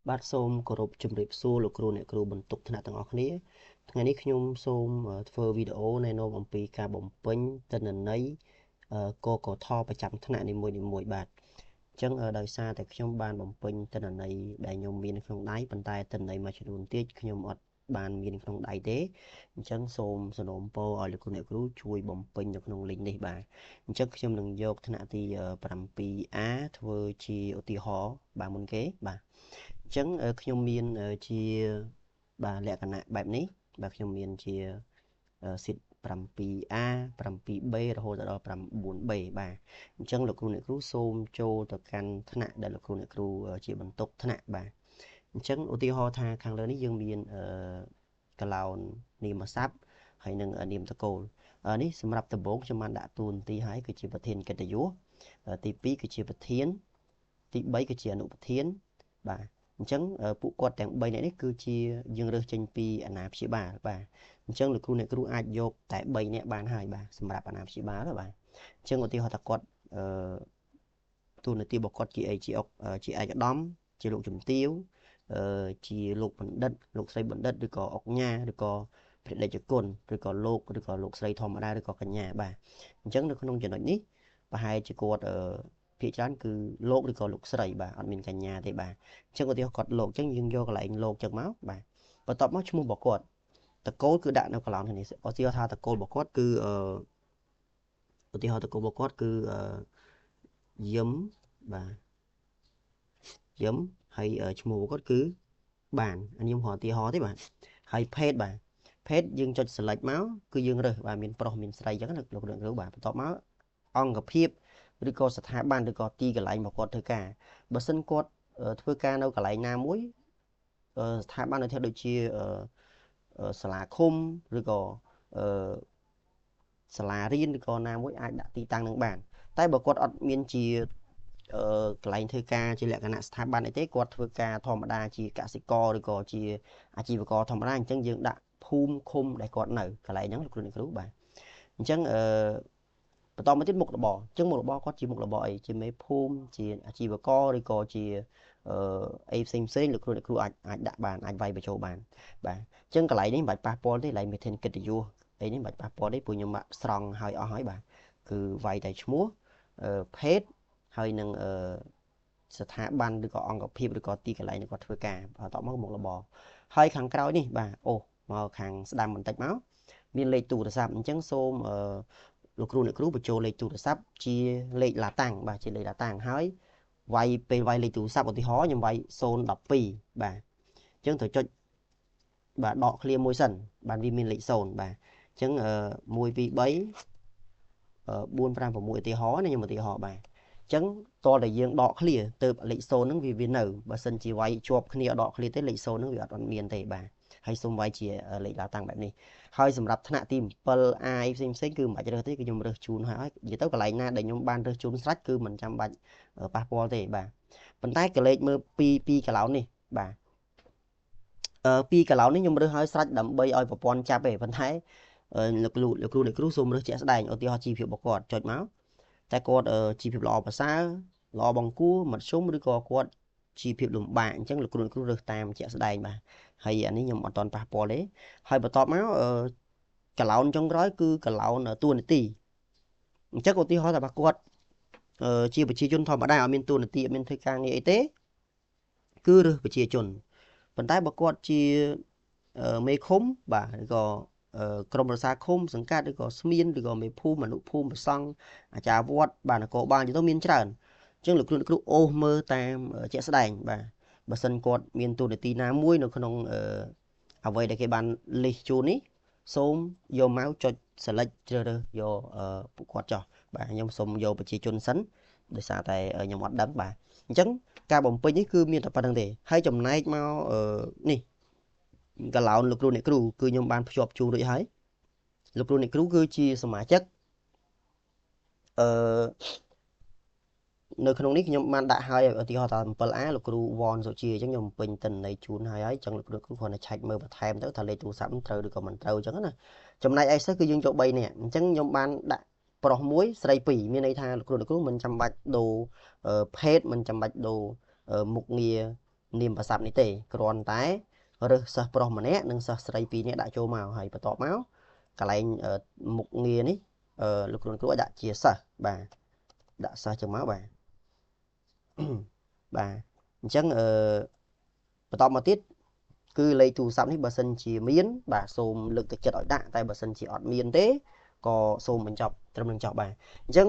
បាទសូមគោរពជំរាបសួរលោកគ្រូអ្នកគ្រូបន្ទុកថ្នាក់ទាំងអស់គ្នាថ្ងៃនេះខ្ញុំសូមធ្វើវីដេអូណែនាំអំពីការបំពេញទិន្នន័យកកថប្រចាំថ្នាក់នីមួយៗបាទអញ្ចឹងដោយសារតែខ្ញុំបានបំពេញទិន្នន័យដែលខ្ញុំមានក្នុងដៃប៉ុន្តែទិន្នន័យមួយចំនួនទៀតខ្ញុំអត់បានមានក្នុងដៃទេអញ្ចឹងសូមសនំពរឲ្យលោកគ្រូអ្នកគ្រូជួយបំពេញនៅក្នុងលីងនេះបាទអញ្ចឹងខ្ញុំនឹងយកថ្នាក់ទី 7A ធ្វើជាឧទាហរណ៍បាទមុនគេបាទអញ្ចឹងខ្ញុំមានជាបាទលក្ខណៈបែបនេះបាទខ្ញុំមានជាស៊ីត 7A 7B រហូតដល់ 9B បាទអញ្ចឹងលោកគ្រូអ្នកគ្រូសូមចូលទៅកាន់ថ្នាក់ដែលលោកគ្រូអ្នកគ្រូជាបន្ទុកថ្នាក់បាទអញ្ចឹងឧទាហរណ៍ថាខាងលើនេះយើងមានកឡោននាមស័ព្ទហើយនិងនាមតកូលនេះសម្រាប់ដំបូងខ្ញុំបានដាក់តួនាទីឲ្យគឺជាប្រធានកិត្តិយសទី2គឺជាប្រធានទី3គឺជាអនុប្រធានបាទអញ្ចឹងពួកគាត់ទាំង3នាក់នេះគឺជាយើងរើសចេញពីអាណាព្យាបាលបាទអញ្ចឹងលោកគ្រូអ្នកគ្រូអាចយកតែ3នាក់បានហើយបាទសម្រាប់អាណាព្យាបាលបាទអញ្ចឹងឧទាហរណ៍ថាគាត់តួនាទីរបស់គាត់ជាអីជាឯកឧត្តមជាលោកជំទាវជាលោកបណ្ឌិតលោកស្រីបណ្ឌិតឬក៏អុកញ៉ាឬក៏ព្រះតេជគុណឬក៏លោកស្រីធម្មតាឬក៏កញ្ញាបាទអញ្ចឹងនៅក្នុងចំណុចនេះប្រហែលជាគាត់ភាគច្រើនគឺលោកឬក៏លោកស្រីបាទអត់មានកញ្ញាទេបាទអញ្ចឹងឧទាហរណ៍គាត់លោកអញ្ចឹងយើងយកកន្លែងលោកអញ្ចឹងមកបាទបន្ទាប់មកឈ្មោះរបស់គាត់តកូលគឺដាក់នៅកន្លោននេះឧទាហរណ៍ថាតកូលរបស់គាត់គឺឧទាហរណ៍តកូលរបស់គាត់គឺយឹមបាទយឹមហើយឈ្មោះរបស់គាត់គឺបានខ្ញុំគ្រាន់ឧទាហរណ៍ទេបាទហើយភេទបាទភេទយើងចុច select មកគឺយើងរើសបាទមានប្រុសមានស្រីអញ្ចឹងលោកគ្រូបាទបន្ទាប់មកអង្គភាពឬក៏ស្ថាប័នឬក៏ទីកន្លែងរបស់គាត់ធ្វើការបើសិនគាត់ធ្វើការនៅកន្លែងណាមួយស្ថាប័នដូចជាសាលាឃុំឬក៏សាលារៀនឬក៏ណាមួយអាចដាក់ទីតាំងនឹងបានតែបើគាត់អត់មានជាកន្លែងធ្វើការជាលក្ខណៈស្ថាប័នអីទេគាត់ធ្វើការធម្មតាជាកសិករឬក៏ជាអាជីវករធម្មតាអញ្ចឹងយើងដាក់ភូមិឃុំដែលគាត់នៅកន្លែងហ្នឹងលោកគ្រូបាទអញ្ចឹងបន្តមកទៀតមុខរបរអញ្ចឹងមុខរបរគាត់ជាមុខរបរអីជាមេភូមិជាអាជីវករឬក៏ជាអីផ្សេងលោកគ្រូអាចដាក់បានអាចវាយបញ្ចូលបានបាទអញ្ចឹងកន្លែងនេះមិនបាច់ប៉ះពាល់ទេកន្លែងមេធានកិត្តិយសអីនេះមិនបាច់ប៉ះពាល់ទេព្រោះខ្ញុំបាក់ស្រង់ឲ្យអស់ហើយបាទគឺវាយតែឈ្មោះភេទហើយនឹងស្ថាប័នឬក៏អង្គភាពឬក៏ទីកន្លែងគាត់ធ្វើការបន្តមកមុខរបរហើយខាងក្រោយនេះបាទអូមកខាងស្ដាំបន្តិចមកមានលេខទូរស័ព្ទអញ្ចឹងសូមលោកគ្រូអ្នកគ្រូបញ្ចូលលេខទូរស័ព្ទជាលេខឡាតាំងបាទជាលេខឡាតាំងហើយពេលវាយលេខទូរស័ព្ទឧទាហរណ៍ខ្ញុំវាយ012បាទអញ្ចឹងត្រូវចុចបាទដកឃ្លាមួយសិនបាទវាមានលេខ0បាទអញ្ចឹង1 2 3 4 5 6ឧទាហរណ៍ណាខ្ញុំឧទាហរណ៍បាទអញ្ចឹងតើតែយើងដកឃ្លាទៅលេខ0ហ្នឹងវានៅបើសិនជាវាយជាប់គ្នាដកឃ្លាទេលេខ0ហ្នឹងវាអត់មានទេបាទហើយសូមវាយជាលេខឡាតាំងបែបនេះហើយសម្រាប់ថ្នាក់ទី7 AI ផ្សេងគឺមិនបាច់រើសទេគឺខ្ញុំរើសជូនហើយនិយាយទៅកន្លែងណាដែលខ្ញុំបានរើសជូនស្រេចគឺមិនចាំបាច់ប៉ះពាល់ទេបាទប៉ុន្តែកលេចមើលពីកន្លោននេះបាទពីកន្លោននេះខ្ញុំរើសឲ្យស្រេចដើម្បីឲ្យប្រព័ន្ធចាប់ទេប៉ុន្តែលោកគ្រូអ្នកគ្រូសូមរើសជាក់ស្ដែងឧទាហរណ៍ជីវភាពរបស់គាត់ចុចមកតែគាត់ជីវភាពល្អប្រសើរល្អបង្គួរមធ្យមឬក៏គាត់ជីវភាពលំបាកអញ្ចឹងលោកគ្រូអ្នកគ្រូរើសតាមជាក់ស្ដែងបាទហើយអានេះខ្ញុំអត់តន់ប៉ះពាល់ទេហើយបន្ទាប់មកកន្លោនចុងក្រោយគឺកន្លោនតួនាទីអញ្ចឹងឧទាហរណ៍ថាបើគាត់ជាប្រជាជនធម្មតាអត់មានតួនាទីអត់មានធ្វើការងារអីទេគឺរើសប្រជាជនប៉ុន្តែបើគាត់ជាមេឃុំបាទឬក៏ក្រុមប្រឹក្សាឃុំសង្កាត់ឬក៏ស្មៀនឬក៏មេភូមិអនុភូមិប្រសង់អាចារ្យវត្តបាទនគរបាលទៅមានច្រើនអញ្ចឹងលោកគ្រូអូសមើលតាមជាក់ស្ដែងបាទបើសិនគាត់មានតួនាទីណាមួយនៅក្នុងអ្វីដែលគេបានលេសជូននេះសូមយកមកចុច select ជ្រើសរើសយកពួកគាត់ចោះបាទខ្ញុំសូមយកប្រជាជនសិនដោយសារតែខ្ញុំអត់ដឹងបាទអញ្ចឹងការបំពេញនេះគឺមានតែប៉ុណ្្នឹងទេហើយចំណែកមកនេះកន្លោនលោកគ្រូអ្នកគ្រូគឺខ្ញុំបានភ្ជាប់ជូនរួចហើយលោកគ្រូអ្នកគ្រូគឺជាសមាជិកអឺនៅក្នុងនេះខ្ញុំបានដាក់ឲ្យឧទាហរណ៍ថា 7A លោកគ្រូវ៉នសុជាអញ្ចឹងខ្ញុំពេញតិន័យជូនឲ្យអញ្ចឹងលោកគ្រូគ្រាន់តែឆែកមើលបន្ថែមទៅថាលេខទូរស័ព្ទត្រូវឬក៏មិនត្រូវអញ្ចឹងណាចំណែកឯសិស្សគឺយើងយក3នាក់អញ្ចឹងខ្ញុំបានដាក់ប្រុស1ស្រី2មានន័យថាលោកគ្រូមិនចាំបាច់ដូរភេទមិនចាំបាច់ដូរមុខងារ នាមប្រស័ព្ទនេះទេគ្រាន់តែរើសសិស្សប្រុសម្នាក់និងសិស្សស្រី2នាក់ដាក់ចូលមកហើយបន្ទាប់មកកន្លែងមុខងារនេះលោកគ្រូឲ្យដាក់ជាសិស្សបាទដាក់សិស្សចឹងមកបាទបាទអញ្ចឹងបន្តមកទៀតគឺលេខទូរស័ព្ទនេះបើសិនជាមានបាទសូមលើកទឹកចិត្តឲ្យដាក់តែបើសិនជាអត់មានទេក៏សូមបញ្ចប់ត្រឹមនឹងចប់បាទអញ្ចឹង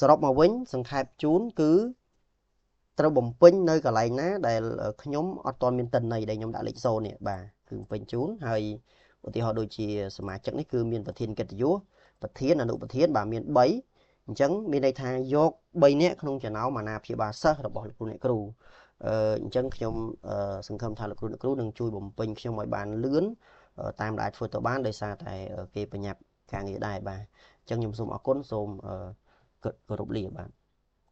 សរុបមកវិញសង្ខេបជូនគឺត្រូវបំពេញនៅកន្លែងណាដែលខ្ញុំអត់ទាន់មានតិន័យដែលខ្ញុំដាក់លេខ0នេះបាទគឺបំពេញជូនហើយឧទាហរណ៍ដូចជាសមាជិកនេះគឺមានប្រធានកិត្តិយសប្រធានអនុប្រធានបាទមាន3អញ្ចឹងមានន័យថាយក3នាក់ក្នុងចំណោមអាណាព្យាបាលសិស្សរបស់លោកគ្រូអ្នកគ្រូអញ្ចឹងខ្ញុំសង្ឃឹមថាលោកគ្រូអ្នកគ្រូនឹងជួយបំពេញខ្ញុំឲ្យបានលឿនតាមដែលធ្វើទៅបានដោយសារតែគេបញ្ញាប់ការងារដែរបាទអញ្ចឹងខ្ញុំសូមអរគុណសូមគោរពលាបាទ